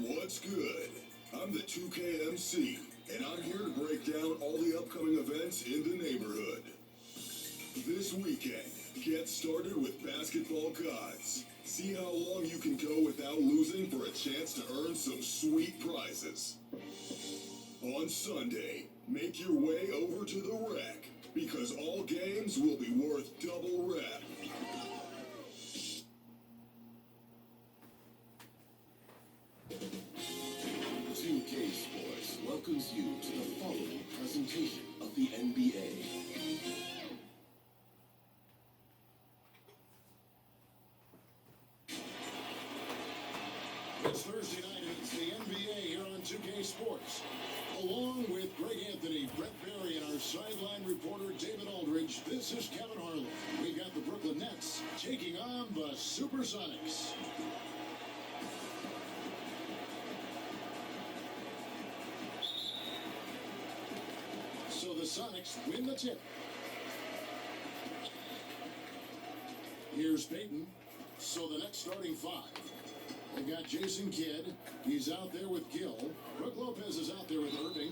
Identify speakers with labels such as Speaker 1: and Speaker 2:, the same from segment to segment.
Speaker 1: What's good? I'm the 2KMC, and I'm here to break down all the upcoming events in the neighborhood. This weekend, get started with basketball gods. See how long you can go without losing for a chance to earn some sweet prizes. On Sunday, make your way over to the Rec, because all games will be worth double rep.
Speaker 2: 2K Sports welcomes you to the following presentation of the NBA.
Speaker 3: It's Thursday night and it's the NBA here on 2K Sports. Along with Greg Anthony, Brett Barry, and our sideline reporter David Aldridge, this is Kevin Harlan. We've got the Brooklyn Nets taking on the Supersonics. So the Sonics win the tip. Here's Peyton. So the next starting five. They've got Jason Kidd. He's out there with Gill. Brook Lopez is out there with Irving.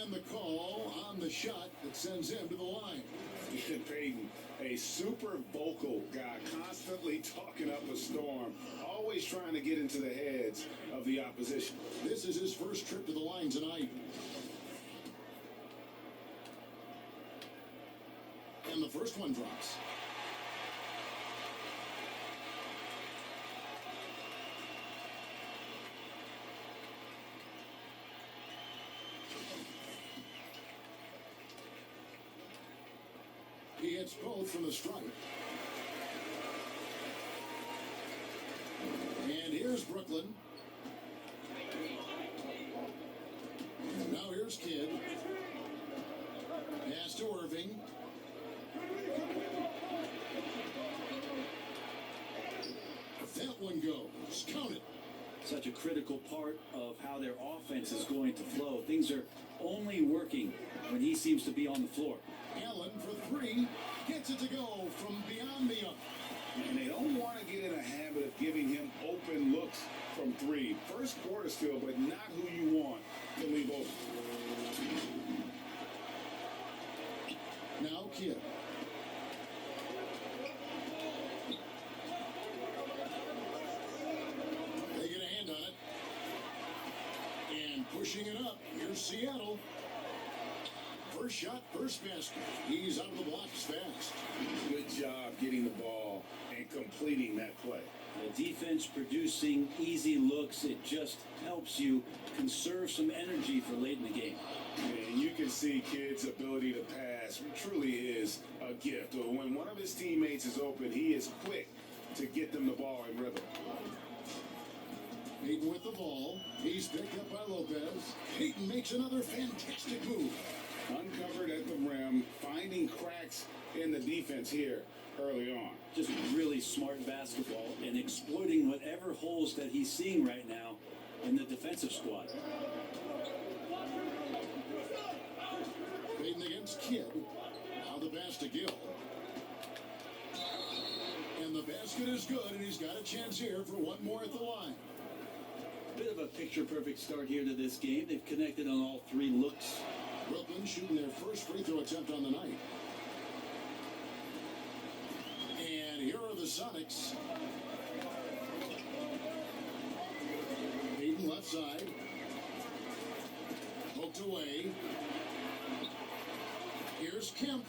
Speaker 3: And the call on the shot that sends him to the line.
Speaker 4: Peyton, a super vocal guy, constantly talking up a storm, always trying to get into the heads of the opposition.
Speaker 3: This is his first trip to the line tonight. And the first one drops. He hits both from the stripe. And here's Brooklyn. And now here's Kidd. Pass to Irving. That one goes. Count it.
Speaker 5: Such a critical part of how their offense is going to flow. Things are only working when he seems to be on the floor.
Speaker 3: Allen for three. Gets it to go from beyond the arc.
Speaker 4: And they don't want to get in a habit of giving him open looks from three. First quarter still, but not who you want to leave open.
Speaker 3: Now Kidd. They get a hand on it. And pushing it up. Here's Seattle. First shot, first basket. He's out of the blocks fast.
Speaker 4: Good job getting the ball and completing that play.
Speaker 5: The defense producing easy looks. It just helps you conserve some energy for late in the game.
Speaker 4: And you can see Kidd's ability to pass truly is a gift. When one of his teammates is open, he is quick to get them the ball in rhythm.
Speaker 3: Peyton with the ball. He's picked up by Lopez. Peyton makes another fantastic move.
Speaker 4: Uncovered at the rim, finding cracks in the defense here early on.
Speaker 5: Just really smart basketball and exploiting whatever holes that he's seeing right now in the defensive squad.
Speaker 3: Peyton against Kidd. Now the pass to Gill. And the basket is good, and he's got a chance here for one more at the line.
Speaker 5: Bit of a picture-perfect start here to this game. They've connected on all three looks.
Speaker 3: Brooklyn shooting their first free throw attempt on the night. And here are the Sonics. Peyton left side. Poked away. Here's Kemp.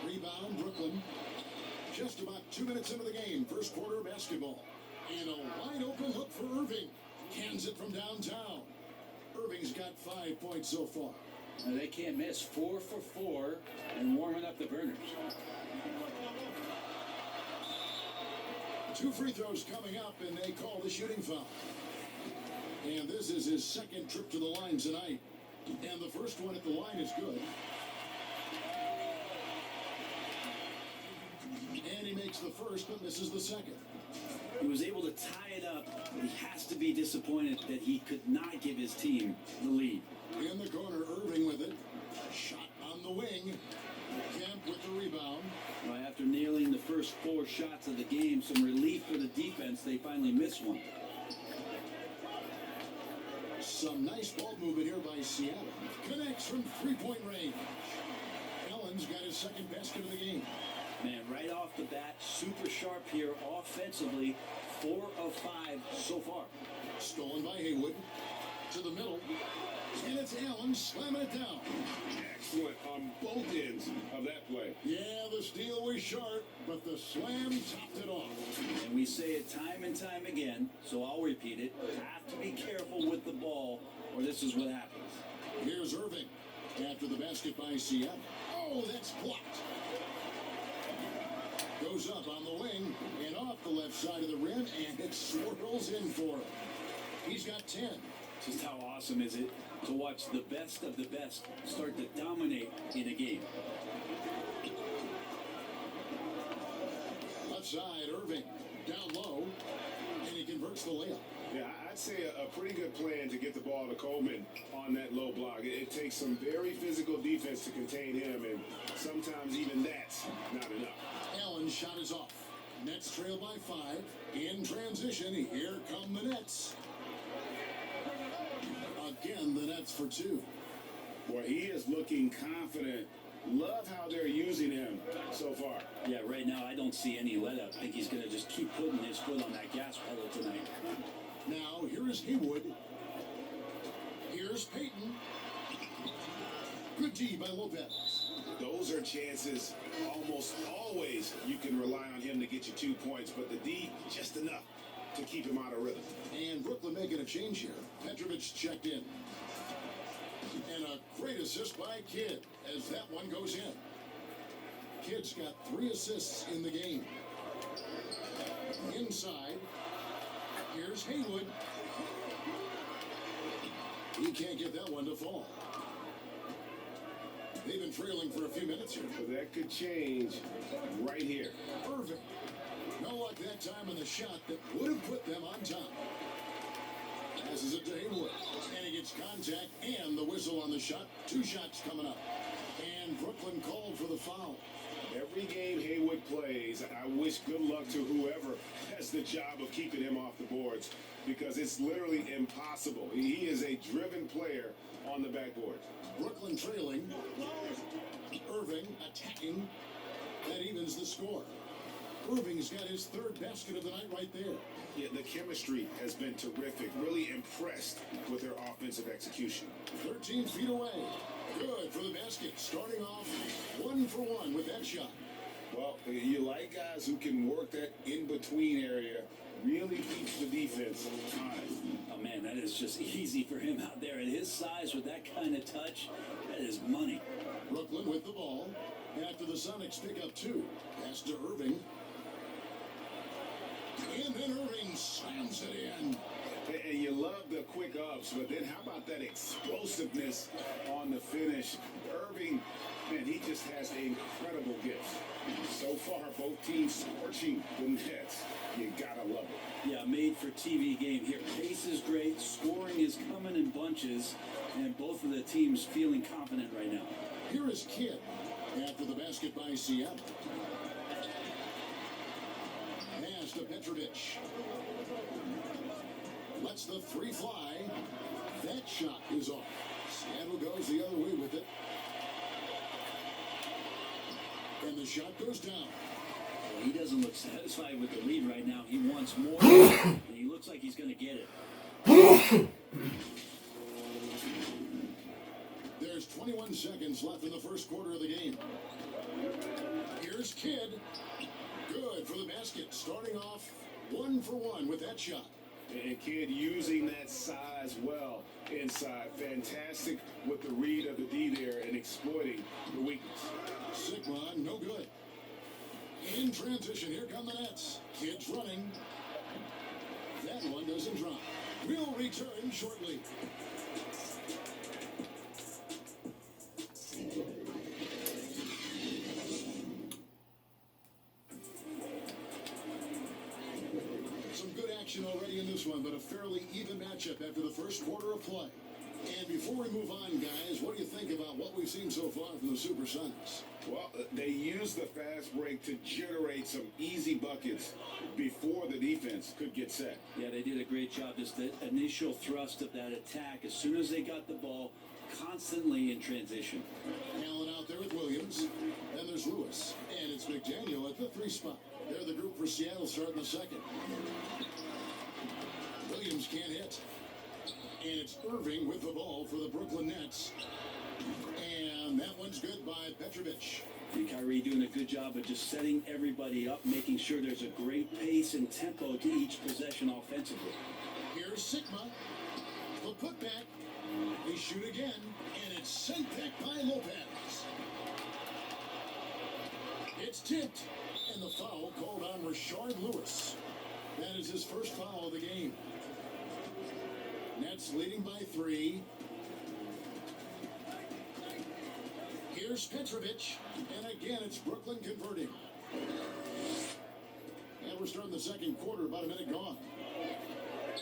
Speaker 3: Rebound, Brooklyn. Just about 2 minutes into the game. First quarter basketball. And a wide open look for Irving. Cans it from downtown. Irving's got 5 points so far.
Speaker 5: Now they can't miss. 4 for 4 and warming up the burners.
Speaker 3: 2 free throws coming up, and they call the shooting foul. And this is his second trip to the line tonight. And the first one at the line is good. And he makes the first, but misses the second.
Speaker 5: He was able to tie it up. He has to be disappointed that he could not give his team the lead.
Speaker 3: In the corner, Irving with it. Shot on the wing. Kemp with the rebound.
Speaker 5: Well, after nailing the first 4 shots of the game, some relief for the defense. They finally missed one.
Speaker 3: Some nice ball movement here by Seattle. Connects from three-point range. Allen's got his second basket of the game.
Speaker 5: Man, right off the bat, super sharp here offensively. 4 of 5 so far.
Speaker 3: Stolen by Haywood. To the middle. And it's Allen slamming it down.
Speaker 4: Excellent on both ends of that play.
Speaker 3: Yeah, the steal was sharp, but the slam topped it off.
Speaker 5: And we say it time and time again, so I'll repeat it. Have to be careful with the ball, or this is what happens.
Speaker 3: Here's Irving. After the basket by Seattle. Oh, that's blocked. Goes up on the wing and off the left side of the rim, and it swirls in for him. He's got 10.
Speaker 5: Just how awesome is it to watch the best of the best start to dominate in a game?
Speaker 3: Left side, Irving. Down low, and he converts the layup.
Speaker 4: Yeah, I'd say a pretty good plan to get the ball to Coleman on that low block. It takes some very physical defense to contain him, and sometimes even that's not enough.
Speaker 3: Allen's shot is off. Nets trail by 5. In transition, here come the Nets. Again, the Nets for 2.
Speaker 4: Boy, he is looking confident. Love how they're using him so far.
Speaker 5: Yeah, right now I don't see any let up. I think he's going to just keep putting his foot on that gas pedal tonight.
Speaker 3: Now, here is Haywood. Here's Payton. Good D by Lopez.
Speaker 4: Those are chances almost always you can rely on him to get you 2 points, but the D, just enough to keep him out of rhythm.
Speaker 3: And Brooklyn making a change here. Petrovic checked in. And a great assist by Kidd as that one goes in. Kidd's got 3 assists in the game. Inside, here's Haywood. He can't get that one to fall. They've been trailing for a few minutes here.
Speaker 4: But that could change right here.
Speaker 3: Irving. No luck that time on the shot that would have put them on top. Passes it to Haywood. And he gets contact and the whistle on the shot. 2 shots coming up. And Brooklyn called for the foul.
Speaker 4: Every game Haywood plays, I wish good luck to whoever has the job of keeping him off the boards, because it's literally impossible. He is a driven player on the backboard.
Speaker 3: Brooklyn trailing. Irving attacking. That evens the score. Irving's got his 3rd basket of the night right there.
Speaker 4: Yeah, the chemistry has been terrific. Really impressed with their offensive execution.
Speaker 3: 13 feet away. Good for the basket. Starting off 1 for 1 with that shot.
Speaker 4: Well, you like guys who can work that in-between area, really keeps the defense honest.
Speaker 5: Oh man, that is just easy for him out there at his size with that kind of touch. That is money.
Speaker 3: Brooklyn with the ball. After the Sonics pick up 2. Pass to Irving. And then Irving slams it in.
Speaker 4: And you love the quick ups, but then how about that explosiveness on the finish? Irving, man, he just has an incredible gift. So far, both teams scorching the Nets. You gotta love it.
Speaker 5: Yeah, made for TV game here. Pace is great, scoring is coming in bunches, and both of the teams feeling confident right now.
Speaker 3: Here is Kidd after the basket by Seattle. Pass to Petrovic. Lets the 3 fly. That shot is off. Seattle goes the other way with it. And the shot goes down.
Speaker 5: Well, he doesn't look satisfied with the lead right now. He wants more, and he looks like he's going to get it.
Speaker 3: There's 21 seconds left in the first quarter of the game. Here's Kidd. Good for the basket. Starting off 1 for 1 with that shot.
Speaker 4: And Kidd using that size well inside. Fantastic with the read of the D there and exploiting the weakness.
Speaker 3: Sigma, no good. In transition, here come the Nets. Kidd's running. That one doesn't drop. We'll return shortly. Some good action already in this one, but a fairly even matchup after the first quarter of play. And before we move on, guys, what do you think about what we've seen so far from the Supersonics?
Speaker 4: Well, they used the fast break to generate some easy buckets before the defense could get set.
Speaker 5: Yeah, they did a great job. Just the initial thrust of that attack, as soon as they got the ball, constantly in transition.
Speaker 3: Allen out there with Williams. Then there's Lewis. And it's McDaniel at the 3 spot. They're the group for Seattle starting the second. Williams can't hit. And it's Irving with the ball for the Brooklyn Nets. And that one's good by Petrovic.
Speaker 5: And Kyrie doing a good job of just setting everybody up, making sure there's a great pace and tempo to each possession offensively.
Speaker 3: Here's Sigma. The putback. They shoot again. And it's sent back by Lopez. It's tipped. And the foul called on Rashard Lewis. That is his first foul of the game. Nets leading by 3. Here's Petrovic, and again it's Brooklyn converting. And we're starting the second quarter, about a minute gone.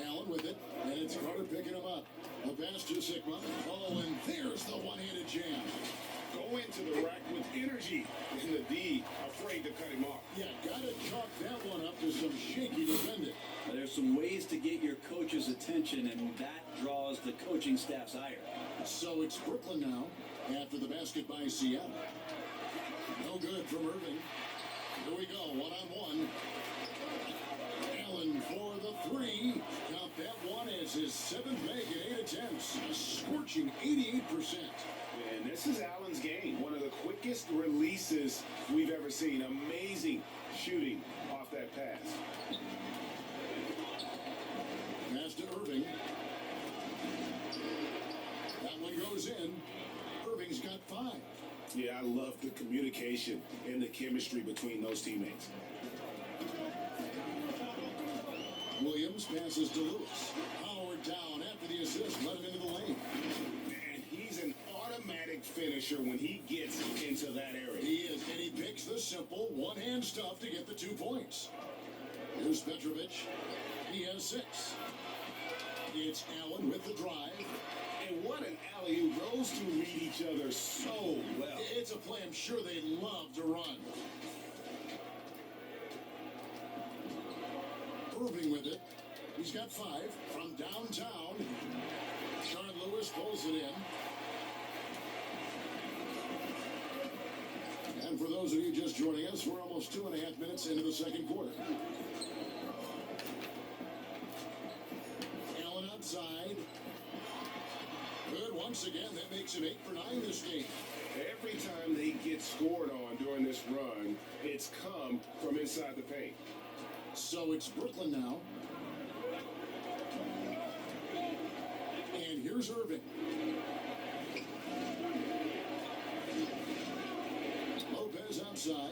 Speaker 3: Allen with it, and it's Carter picking him up. A pass to Sigma. Oh, and there's the one-handed jam.
Speaker 4: Go into the rack with energy, and the D afraid to cut him off.
Speaker 3: Yeah, gotta chalk that one up to some shaky defending.
Speaker 5: There's some ways to get your coach's attention, and that draws the coaching staff's ire.
Speaker 3: So it's Brooklyn now, after the basket by Seattle. No good from Irving. Here we go, one-on-one. Allen for the 3. Count that one as his 7th make in 8 attempts. A scorching 88%.
Speaker 4: And this is Allen's game. One of the quickest releases we've ever seen. Amazing shooting off that pass.
Speaker 3: Pass to Irving. That one goes in. Irving's got 5.
Speaker 4: Yeah, I love the communication and the chemistry between those teammates.
Speaker 3: Williams passes to Lewis. Howard down after the assist. Let him into the lane.
Speaker 4: And he's an automatic finisher when he gets into that area.
Speaker 3: He is, and he picks the simple one-hand stuff to get the 2 points. Here's Petrovic. He has 6. It's Allen with the drive.
Speaker 4: And what an alley-oop. Those two read each other so well.
Speaker 3: It's a play I'm sure they love to run. Irving with it. He's got 5 from downtown. Sean Lewis pulls it in. And for those of you just joining us, we're almost 2.5 minutes into the second quarter. Allen outside. Good once again. That makes him 8 for 9 this game.
Speaker 4: Every time they get scored on during this run, it's come from inside the paint.
Speaker 3: So it's Brooklyn now. And here's Irving. Lopez outside.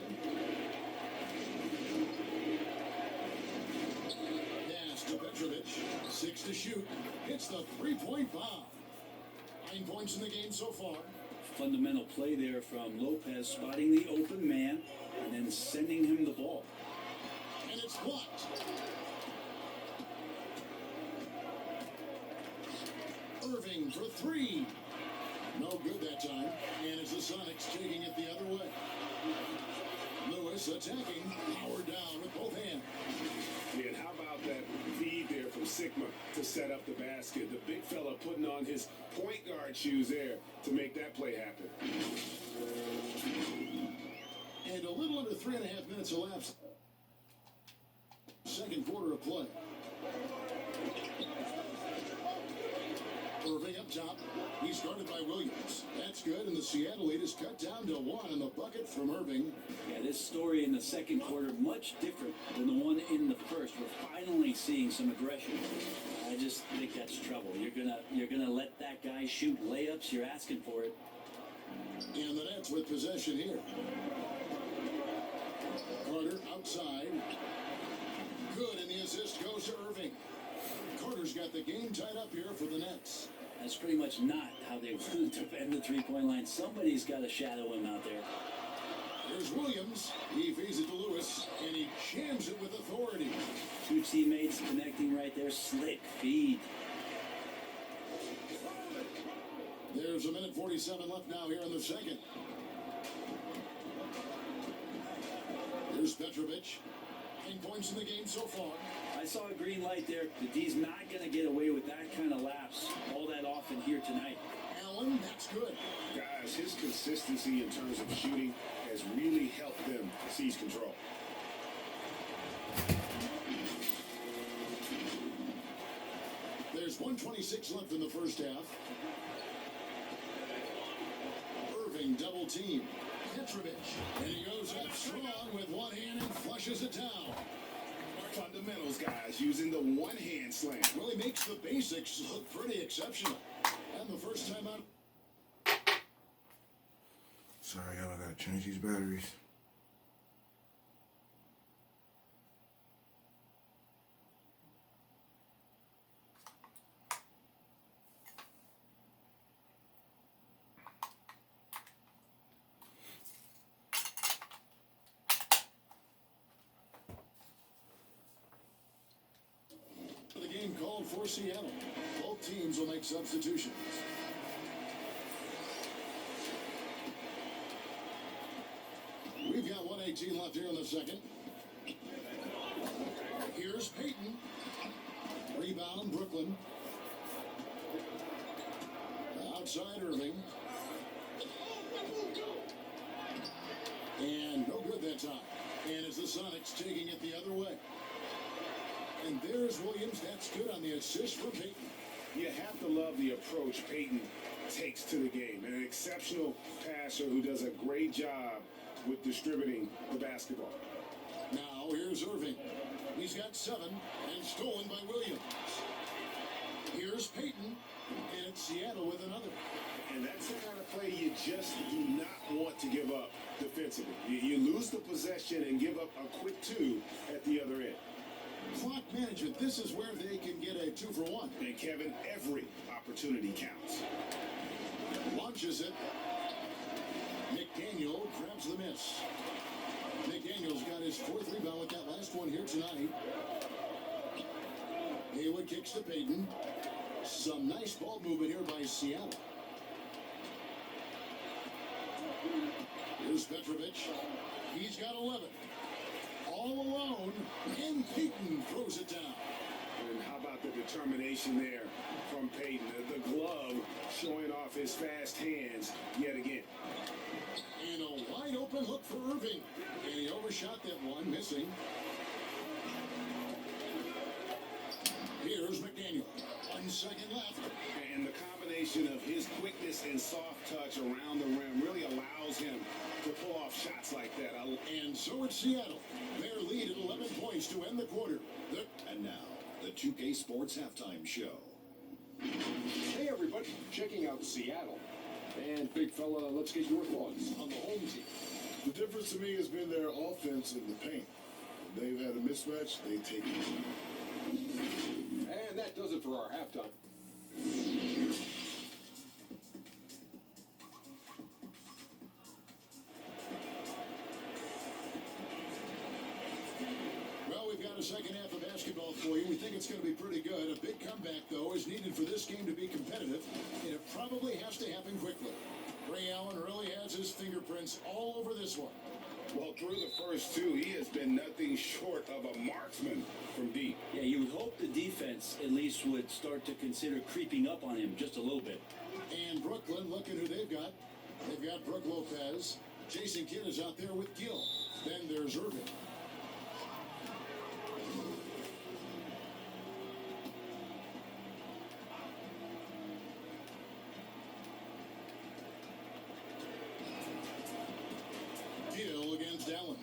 Speaker 3: Pass to Petrovic. 6 to shoot. Hits the 3-point bomb. 9 points in the game so far.
Speaker 5: Fundamental play there from Lopez, spotting the open man and then sending him the ball.
Speaker 3: And it's blocked. Irving for 3. No good that time. And it's the Sonics taking it the other way. Lewis attacking. Howard down with both hands.
Speaker 4: Yeah, and how about that feed there from Sigma to set up the basket? The big fella putting on his point guard shoes there to make that play happen.
Speaker 3: And a little under 3.5 minutes elapsed. Second quarter of play. Irving up top. He's guarded by Williams. That's good, and the Seattle lead is cut down to 1 on the bucket from Irving.
Speaker 5: Yeah, this story in the second quarter much different than the one in the first. We're finally seeing some aggression. I just think that's trouble. You're gonna let that guy shoot layups. You're asking for it.
Speaker 3: And the Nets with possession here. Carter outside. Good, and the assist goes to Irving. Carter's got the game tied up here for the Nets.
Speaker 5: That's pretty much not how they want to defend the three-point line. Somebody's got to shadow him out there.
Speaker 3: There's Williams. He feeds it to Lewis, and he jams it with authority.
Speaker 5: 2 teammates connecting right there. Slick feed.
Speaker 3: There's a minute 47 left now here in the second. Here's Petrovic. 10 points in the game so far.
Speaker 5: I saw a green light there. The D's not going to get away with that kind of lapse all that often here tonight.
Speaker 3: Allen, that's good.
Speaker 4: Guys, his consistency in terms of shooting has really helped them seize control.
Speaker 3: There's 1:26 left in the first half. Irving double team. Petrovic. And he goes up strong with one hand and flushes it down.
Speaker 4: Fundamentals, guys, using the one-hand slam.
Speaker 3: Really makes the basics look pretty exceptional. And the first time out.
Speaker 6: Sorry, y'all, I gotta change these batteries.
Speaker 3: The game called for Seattle. Both teams will make substitutions. We've got 1:18 left here in the second. Here's Peyton. Rebound, Brooklyn. Outside Irving. And no good that time. And as the Sonics taking it the other way. And there's Williams. That's good on the assist for Peyton.
Speaker 4: You have to love the approach Peyton takes to the game. An exceptional passer who does a great job with distributing the basketball.
Speaker 3: Now here's Irving. He's got 7 and stolen by Williams. Here's Peyton. And it's Seattle with another.
Speaker 4: And that's the kind of play you just do not want to give up defensively. You lose the possession and give up a quick 2 at the other end.
Speaker 3: Clock management. This is where they can get a 2-for-1.
Speaker 4: And Kevin, every opportunity counts.
Speaker 3: Launches it. McDaniel grabs the miss. McDaniel's got his 4th rebound with that last one here tonight. Haywood kicks to Peyton. Some nice ball movement here by Seattle. Here's Petrovic. He's got 11. All alone, and Peyton throws it down.
Speaker 4: And how about the determination there from Peyton? The glove showing off his fast hands yet again.
Speaker 3: And a wide open look for Irving. And he overshot that one, missing. Here's McDaniel. 1 second left.
Speaker 4: And the combination of his quickness and soft touch around the rim really allows him to pull off shots like that.
Speaker 3: And so it's Seattle. Their lead at 11 points to end the quarter.
Speaker 2: And now, the 2K Sports Halftime Show.
Speaker 7: Hey everybody, checking out Seattle. And big fella, let's get your thoughts on the home team.
Speaker 8: The difference to me has been their offense in the paint. When they've had a mismatch, they take it.
Speaker 7: And that does it for our halftime.
Speaker 3: Well, we've got a second half of basketball for you. We think it's going to be pretty good. A big comeback, though, is needed for this game to be competitive, and it probably has to happen quickly. Ray Allen really has his fingerprints all over this one.
Speaker 4: Well, through the first 2, he has been nothing short of a marksman from deep.
Speaker 5: Yeah, you would hope the defense at least would start to consider creeping up on him just a little bit.
Speaker 3: And Brooklyn, looking who they've got. They've got Brook Lopez. Jason Kidd is out there with Gill. Then there's Irving. Gill against Allen.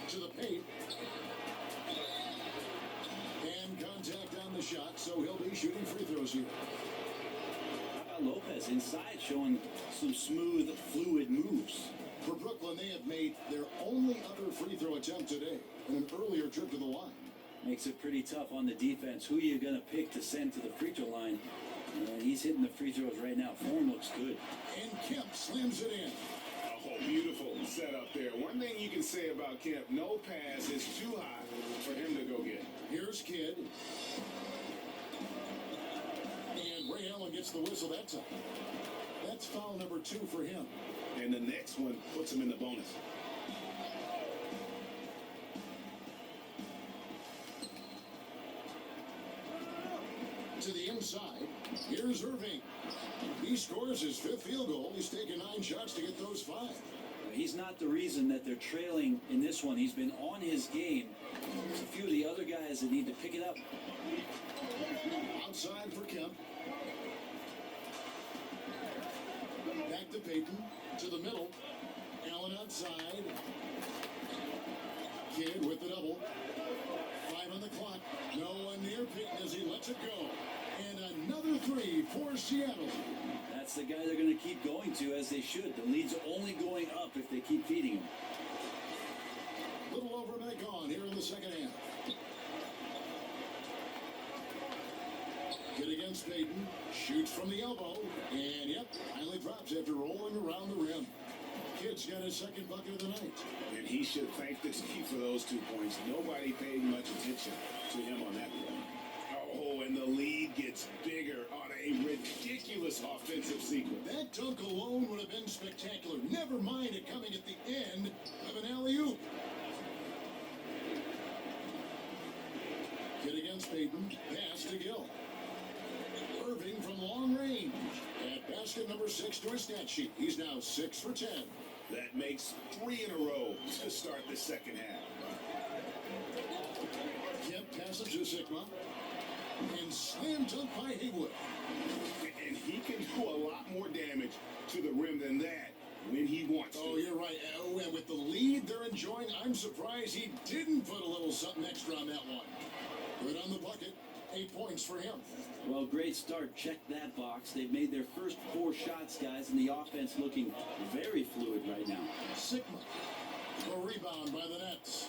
Speaker 3: To the paint. And contact on the shot, so he'll be shooting free throws here.
Speaker 5: How about Lopez inside showing some smooth, fluid moves?
Speaker 3: For Brooklyn, they have made their only other free throw attempt today in an earlier trip to the line.
Speaker 5: Makes it pretty tough on the defense. Who are you going to pick to send to the free throw line? And he's hitting the free throws right now. Form looks good.
Speaker 3: And Kemp slams it in.
Speaker 4: Oh, beautiful setup there. One thing you can say about Kemp, no pass is too high for him to go get.
Speaker 3: Here's Kidd. And Ray Allen gets the whistle that time. That That's foul number 2 for him.
Speaker 4: And the next one puts him in the bonus.
Speaker 3: To the inside. Here's Irving. He scores his 5th field goal. He's taken 9 shots to get those 5.
Speaker 5: He's not the reason that they're trailing in this one. He's been on his game. There's a few of the other guys that need to pick it up.
Speaker 3: Outside for Kemp. Back to Peyton. To the middle. Allen outside. Kidd with the double. 5 on the clock. No one near Peyton as he lets it go. And another 3 for Seattle.
Speaker 5: That's the guy they're going to keep going to, as they should. The lead's only going up if they keep feeding him.
Speaker 3: Little over a minute gone here in the second half. Kidd against Peyton. Shoots from the elbow. And yep, finally drops after rolling around the rim. Kidd's got his second bucket of the night.
Speaker 4: And he should thank the team for those 2 points. Nobody paid much attention to him on that one. Oh, and the lead gets bigger on a ridiculous offensive sequence.
Speaker 3: That dunk alone would have been spectacular. Never mind it coming at the end of an alley-oop. Kidd against Peyton. Pass to Gill. Irving from long range. At basket number 6 to his stat sheet. He's now 6 for 10.
Speaker 4: That makes 3 in a row to start the second half.
Speaker 3: Kemp passes to Sigma. And slam dunk by Haywood.
Speaker 4: And he can do a lot more damage to the rim than that when he wants to.
Speaker 3: Oh, you're right. Oh, and with the lead they're enjoying, I'm surprised he didn't put a little something extra on that one. Good on the bucket. 8 points for him.
Speaker 5: Well, great start. Check that box. They've made their first 4 shots, guys, and the offense looking very fluid right now.
Speaker 3: Sigma. A rebound by the Nets.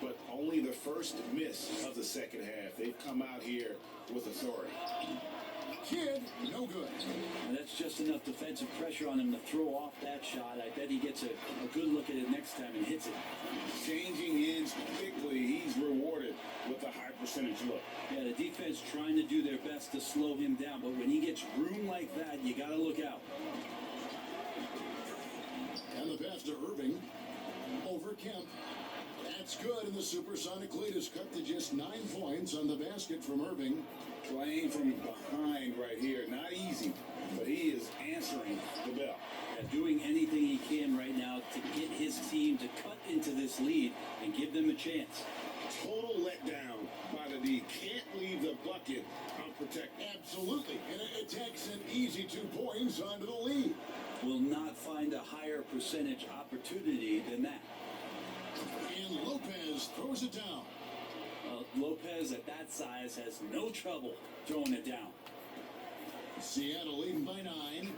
Speaker 4: But only the first miss of the second half. They've come out here with authority.
Speaker 3: Kidd, no good.
Speaker 5: And that's just enough defensive pressure on him to throw off that shot. I bet he gets a good look at it next time and hits it.
Speaker 4: Changing ends quickly, he's rewarded with a high percentage look.
Speaker 5: Yeah, the defense trying to do their best to slow him down, but when he gets room like that, you got to look out.
Speaker 3: And the pass to Irving. Over Kemp. That's good, and the supersonic lead is cut to just 9 points on the basket from Irving.
Speaker 4: Playing from behind right here. Not easy, but he is answering the bell.
Speaker 5: Yeah, doing anything he can right now to get his team to cut into this lead and give them a chance.
Speaker 4: Total letdown by the D. Can't leave the bucket unprotected.
Speaker 3: Absolutely, and it takes an easy 2 points onto the lead.
Speaker 5: Will not find a higher percentage opportunity than that.
Speaker 3: And Lopez throws it down.
Speaker 5: Lopez at that size has no trouble throwing it down.
Speaker 3: Seattle leading by 9.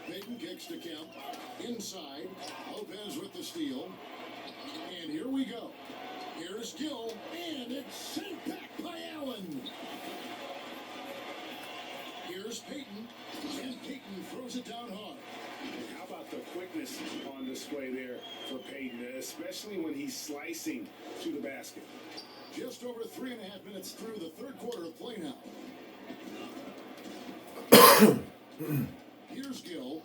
Speaker 3: Peyton kicks to Kemp. Inside. Lopez with the steal. And here we go. Here's Gill. And it's sent back by Allen. Here's Peyton. And Peyton throws it down hard.
Speaker 4: How about the quickness on display there for Peyton, especially when he's slicing to the basket?
Speaker 3: Just over 3.5 minutes through the third quarter of play now. Here's Gill.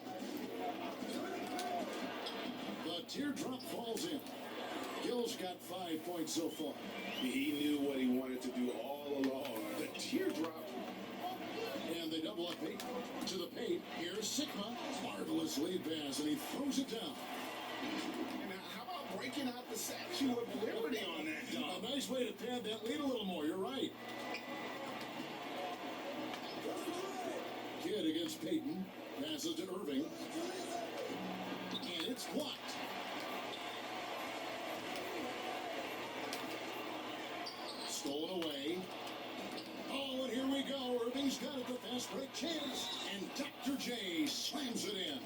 Speaker 3: The teardrop falls in. Gill's got 5 points so far.
Speaker 4: He knew what he wanted to do all along. The teardrop.
Speaker 3: And they double up Peyton to the paint. Here's Sigma. Marvelous lead pass, and he throws it down.
Speaker 4: And how about breaking out the Statue of Liberty on that dunk?
Speaker 3: A nice way to pad that lead a little more. You're right. Kidd against Peyton. Passes to Irving. And it's blocked. Stolen away. Oh, and here we go. Irving's got it. The fast break chance. And Dr. J slams it in.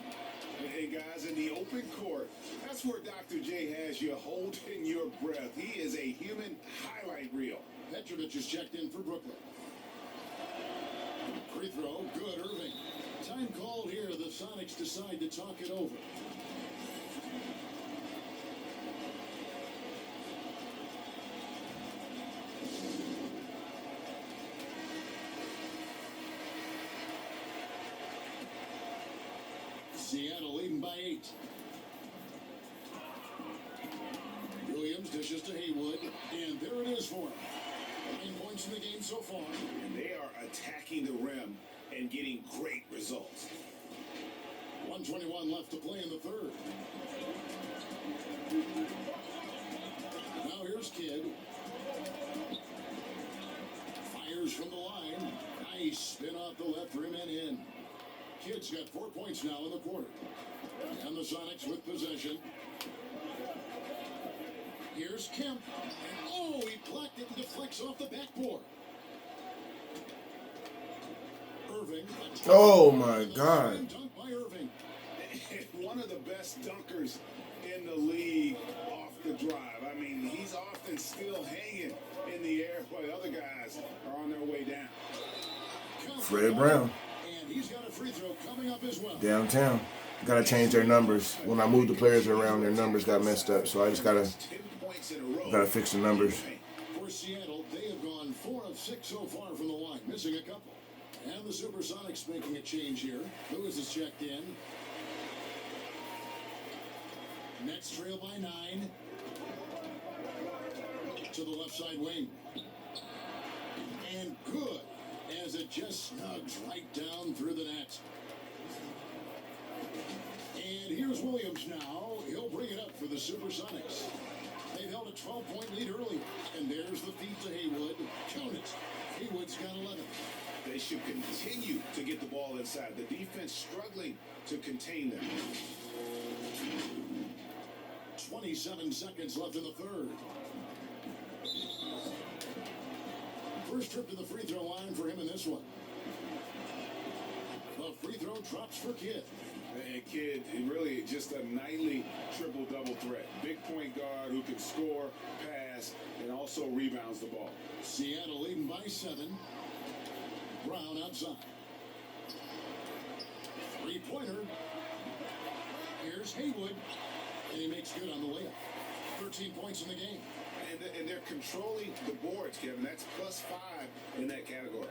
Speaker 4: Hey, guys, in the open court, that's where Dr. J has you holding your breath. He is a human highlight reel.
Speaker 3: Petrovic is checked in for Brooklyn. Free throw. Good, Irving. Time called here. The Sonics decide to talk it over. Seattle leading by 8. Williams dishes to Haywood, and there it is for him. 9 points in the game so far.
Speaker 4: And they are attacking the rim and getting great results.
Speaker 3: 1:21 left to play in the third. Now here's Kidd. Fires from the line. Nice spin off the left rim and in. Kidd's got 4 points now in the quarter. And the Sonics with possession. Here's Kemp. And oh, he blocked it and deflects off the backboard. Irving.
Speaker 6: Oh my God.
Speaker 3: Dunk by Irving.
Speaker 4: One of the best dunkers in the league off the drive. I mean, he's often still hanging in the air while other guys are on their way down.
Speaker 6: Fred Brown.
Speaker 3: And he's got a free throw coming up as well.
Speaker 6: Downtown. Got to change their numbers. When I moved the players around, their numbers got messed up. So I just got to fix the numbers.
Speaker 3: For Seattle, they have gone 4 of 6 so far from the line, missing a couple. And the Supersonics making a change here. Lewis is checked in. Nets trail by 9. To the left side wing. And good, as it just snugs right down through the net. And here's Williams now. He'll bring it up for the Supersonics. They've held a 12-point lead early. And there's the feed to Haywood. Count it. Haywood's got 11.
Speaker 4: They should continue to get the ball inside. The defense struggling to contain them.
Speaker 3: 27 seconds left in the third. First trip to the free throw line for him in this one. The free throw drops for Kidd.
Speaker 4: And Kidd, really just a nightly triple-double threat. Big point guard who can score, pass, and also rebounds the ball.
Speaker 3: Seattle leading by 7. Brown outside. Three-pointer. Here's Haywood. And he makes good on the layup. 13 points in the game.
Speaker 4: And they're controlling the boards, Kevin. That's +5 in that category.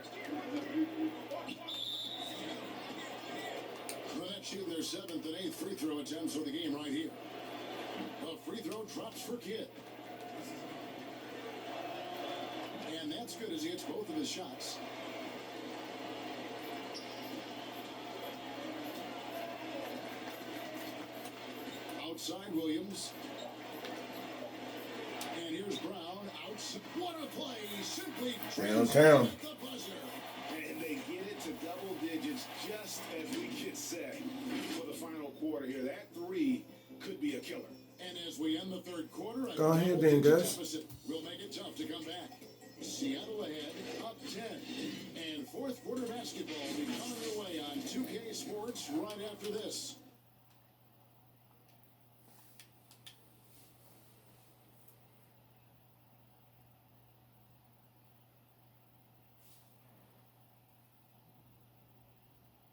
Speaker 3: The Nets shoot their 7th and 8th free throw attempts of the game right here. The free throw drops for Kidd. And that's good as he hits both of his shots. Outside Williams. And here's Brown. Outside. What a play. Simply
Speaker 6: Downtown.
Speaker 3: at the buzzer.
Speaker 4: And they get it to double digits just as we get set for the final quarter here. That 3 could be a killer.
Speaker 3: And as we end the third quarter,
Speaker 6: Go ahead then, Gus.
Speaker 3: We'll make it tough to come back. Seattle ahead, up 10. And fourth quarter basketball will be coming your way on 2K Sports right after this.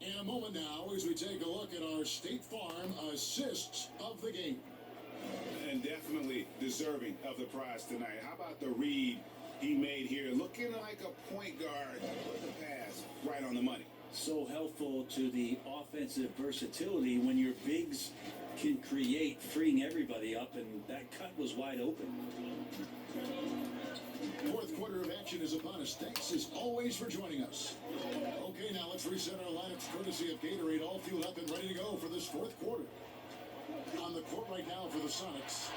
Speaker 3: In a moment now, as we take a look at our State Farm assists of the game.
Speaker 4: And definitely deserving of the prize tonight. How about the read he made here? Looking like a point guard with the pass right on the money.
Speaker 5: So helpful to the offensive versatility when your bigs can create, freeing everybody up, and that cut was wide open.
Speaker 3: Fourth quarter of action is upon us. Thanks as always for joining us. Okay, now let's reset our lineups courtesy of Gatorade, all fueled up and ready to go for this fourth quarter. On the court right now for the Sonics,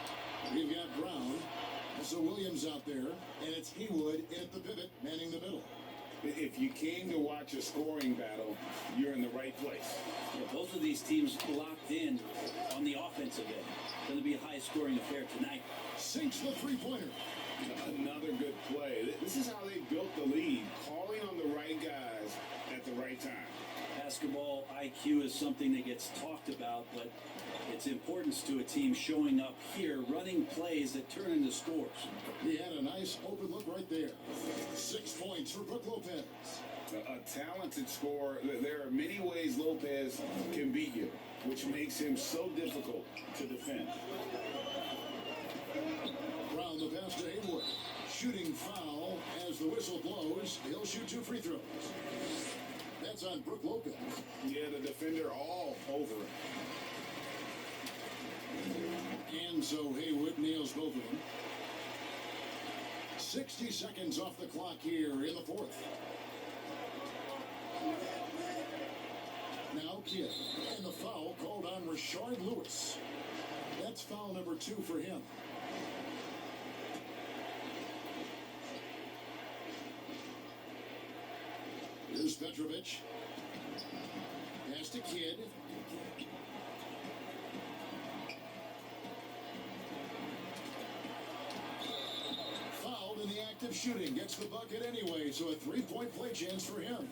Speaker 3: we've got Brown, also Williams out there, and it's Haywood at the pivot, manning the middle.
Speaker 4: If you came to watch a scoring battle, you're in the right place.
Speaker 5: Yeah, both of these teams locked in on the offensive end. Going to be a high-scoring affair tonight.
Speaker 3: Sinks the three-pointer.
Speaker 4: Another good play. This is how they built the lead, calling on the right guys at the right time.
Speaker 5: Basketball IQ is something that gets talked about, but its importance to a team showing up here, running plays that turn into scores.
Speaker 3: He had a nice open look right there. 6 points for Brook Lopez.
Speaker 4: A talented scorer. There are many ways Lopez can beat you, which makes him so difficult to defend.
Speaker 3: Brown the pass to Haywood. Shooting foul as the whistle blows. He'll shoot 2 free throws. That That's on Brook Lopez.
Speaker 4: Yeah, the defender all over him.
Speaker 3: And so Haywood nails both of them. 60 seconds off the clock here in the fourth. Now Kidd. And the foul called on Rashard Lewis. That's foul number 2 for him. Here's Petrovic. Pass to Kidd. Fouled in the act of shooting. Gets the bucket anyway, so a 3-point play chance for him.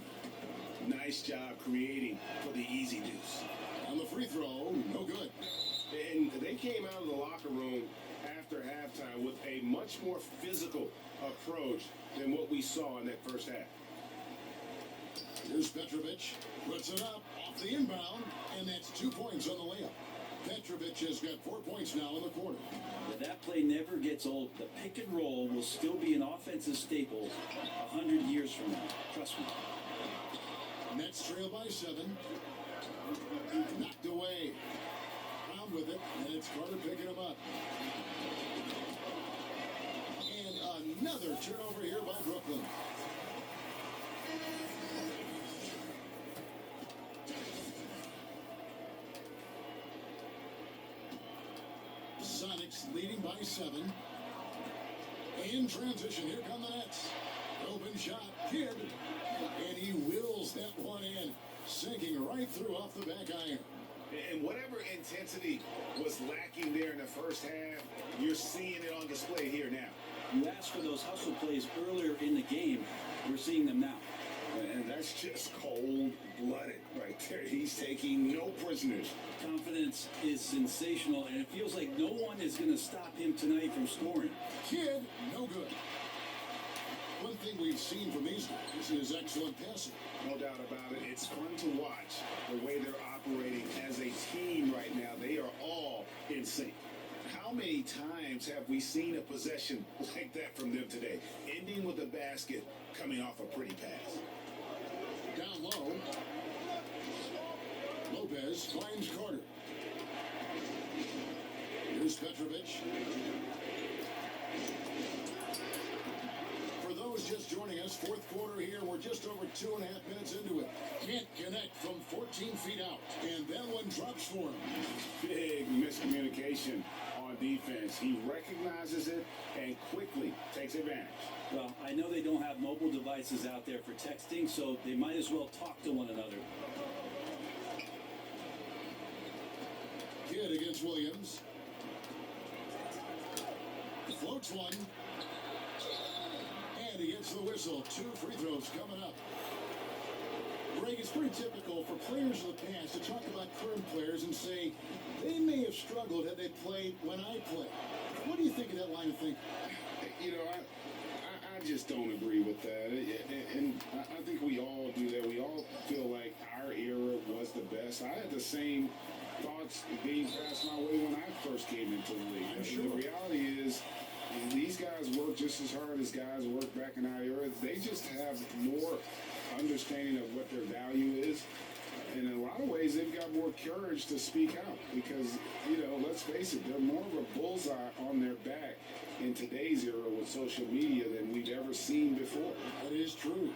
Speaker 4: Nice job creating for the easy deuce.
Speaker 3: On the free throw, no good.
Speaker 4: And they came out of the locker room after halftime with a much more physical approach than what we saw in that first half.
Speaker 3: Here's Petrovic. Puts it up off the inbound, and that's 2 points on the layup. Petrovic has got 4 points now in the quarter.
Speaker 5: But that play never gets old. The pick and roll will still be an offensive staple 100 years from now. Trust me.
Speaker 3: Nets trail by 7. Knocked away. Brown with it, and it's Carter picking him up. And another turnover here by Brooklyn. Sonics leading by 7. In transition, here come the Nets. Open shot, Kidd. And he wills that one in, sinking right through off the back iron.
Speaker 4: And whatever intensity was lacking there in the first half, you're seeing it on display here now.
Speaker 5: You asked for those hustle plays earlier in the game. We're seeing them now.
Speaker 4: And that's just cold-blooded right there. He's taking no prisoners.
Speaker 5: Confidence is sensational, and it feels like no one is going to stop him tonight from scoring.
Speaker 3: Kidd, no good. One thing we've seen from these guys is excellent passing.
Speaker 4: No doubt about it. It's fun to watch the way they're operating as a team right now. They are all in sync. How many times have we seen a possession like that from them today, ending with a basket coming off a pretty pass?
Speaker 3: Down low. Lopez finds Carter. Here's Petrovic. For those just joining us, fourth quarter here, we're just over 2.5 minutes into it. Can't connect from 14 feet out, and that one drops for him.
Speaker 4: Big miscommunication on defense. He recognizes it and quickly takes advantage.
Speaker 5: Well, I know they don't have mobile devices out there for texting, so they might as well talk to one another.
Speaker 3: Kidd against Williams. Floats one. And he gets the whistle. 2 free throws coming up. Greg, it's pretty typical for players of the past to talk about current players and say they may have struggled had they played when I played. What do you think of that line of thinking?
Speaker 4: You know, I just don't agree with that. And I think we all do that. We all feel like our era was the best. I had the same thoughts being passed my way when I first came into the league.
Speaker 3: I'm sure.
Speaker 4: The reality is, these guys work just as hard as guys worked back in our era. They just have more understanding of what their value is. And in a lot of ways, they've got more courage to speak out because, you know, let's face it, they're more of a bullseye on their back in today's era with social media than we've ever seen before.
Speaker 3: That is true.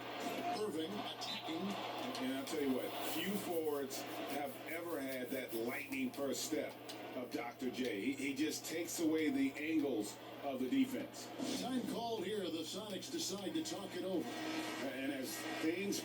Speaker 3: Irving attacking.
Speaker 4: And I'll tell you what, few forwards have ever had that lightning first step of Dr. J. He just takes away the angles of the defense.
Speaker 3: Time called here. The Sonics decide to talk it over.
Speaker 4: And as things